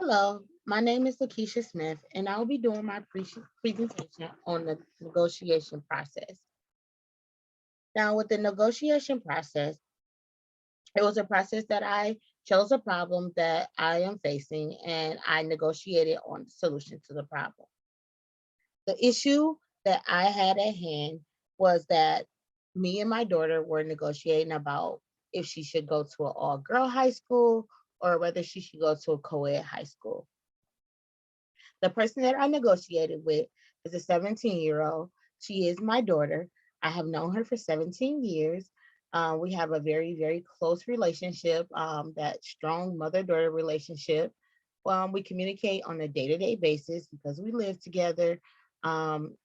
Hello, my name is Lakeisha Smith, and I will be doing my presentation on the negotiation process. Now, with the negotiation process, it was a process that I chose a problem that I am facing, and I negotiated on the solution to the problem. The issue that I had at hand was that me and my daughter were negotiating about if she should go to an all girl high school or whether she should go to a co ed high school. The person that I negotiated with is a 17-year-old. She is my daughter. I have known her for 17 years. We have a very, very close relationship, that strong mother daughter relationship. We communicate on a day to day basis because we live together. Um,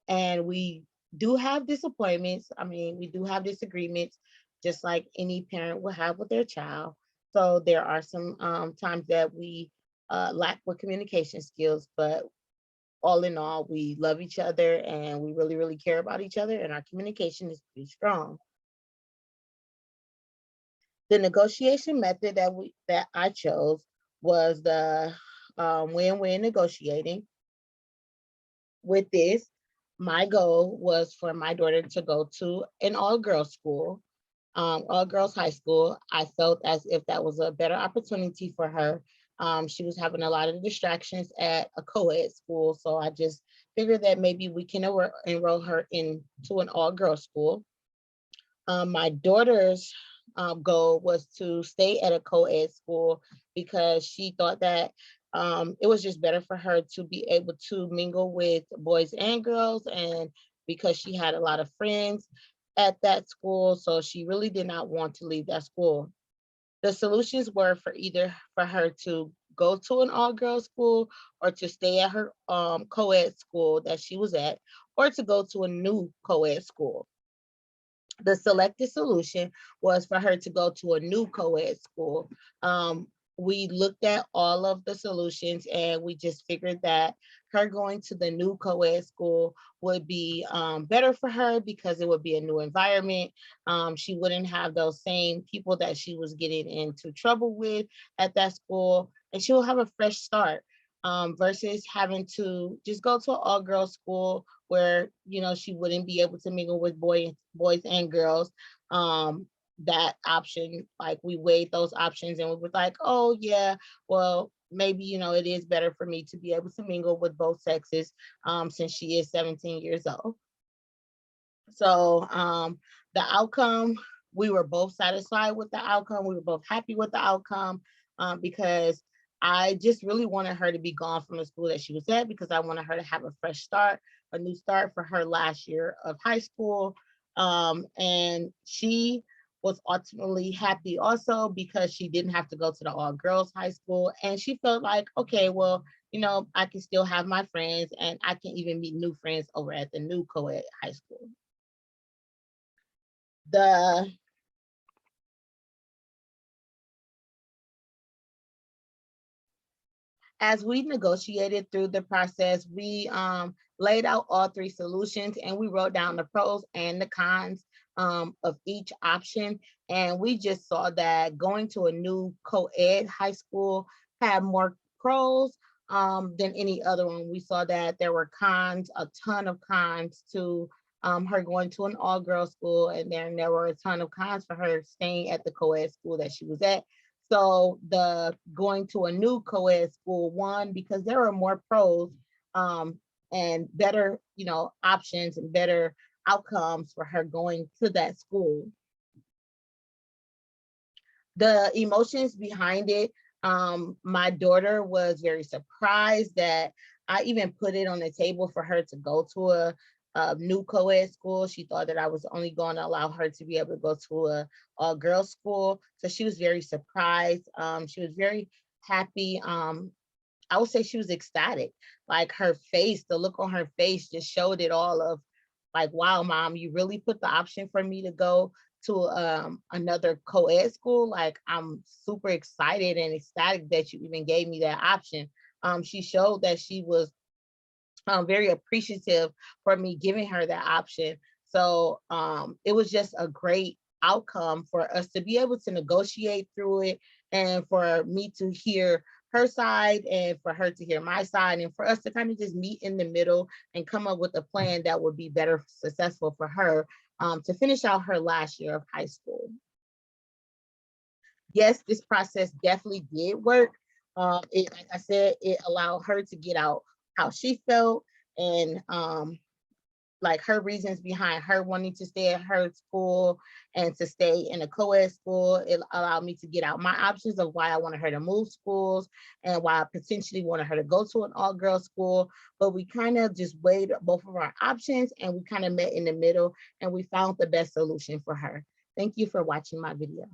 and we do have disappointments. I mean, we do have disagreements, just like any parent will have with their child. So there are some times that we lack with communication skills, but all in all, we love each other and we really, really care about each other, and our communication is pretty strong. The negotiation method that I chose was the win-win negotiating. With this, my goal was for my daughter to go to an all-girls school, all girls high school. I felt as if that was a better opportunity for her. She was having a lot of distractions at a co-ed school, so I just figured that maybe we can enroll her into an all girls school. My daughter's goal was to stay at a co-ed school because she thought that it was just better for her to be able to mingle with boys and girls, and because she had a lot of friends at that school, so she really did not want to leave that school. The solutions were for either for her to go to an all-girls school or to stay at her co-ed school that she was at, or to go to a new co-ed school. The selected solution was for her to go to a new co-ed school. We looked at all of the solutions and we just figured that her going to the new co-ed school would be better for her because it would be a new environment. She wouldn't have those same people that she was getting into trouble with at that school, and she will have a fresh start, versus having to just go to an all girls school where she wouldn't be able to mingle with boys and girls. That option, like, we weighed those options and we were like, oh yeah, well, maybe it is better for me to be able to mingle with both sexes, since she is 17 years old. So the outcome, we were both satisfied with the outcome. We were both happy with the outcome, because I just really wanted her to be gone from the school that she was at because I wanted her to have a fresh start, a new start for her last year of high school. And she was ultimately happy also because she didn't have to go to the all girls high school. And she felt like, okay, well, I can still have my friends and I can even meet new friends over at the new co ed high school. The As we negotiated through the process, we laid out all three solutions and we wrote down the pros and the cons of each option. And we just saw that going to a new co-ed high school had more pros than any other one. We saw that there were cons, a ton of cons to her going to an all-girls school, and then there were a ton of cons for her staying at the co-ed school that she was at. So the going to a new co-ed school, one, because there are more pros, um, and better, options and better outcomes for her going to that school. The emotions behind it, my daughter was very surprised that I even put it on the table for her to go to a new co-ed school. She thought that I was only going to allow her to be able to go to a all girls school, so she was very surprised. She was very happy. I would say she was ecstatic. Like, her face, the look on her face just showed it all of, like, wow, mom, you really put the option for me to go to another co-ed school. Like, I'm super excited and ecstatic that you even gave me that option. She showed that she was very appreciative for me giving her that option. So it was just a great outcome for us to be able to negotiate through it, and for me to hear her side and for her to hear my side, and for us to kind of just meet in the middle and come up with a plan that would be better successful for her to finish out her last year of high school. Yes, this process definitely did work. Like I said, it allowed her to get out how she felt and like her reasons behind her wanting to stay at her school and to stay in a co-ed school. It allowed me to get out my options of why I wanted her to move schools and why I potentially wanted her to go to an all-girls school. But we kind of just weighed both of our options and we kind of met in the middle and we found the best solution for her. Thank you for watching my video.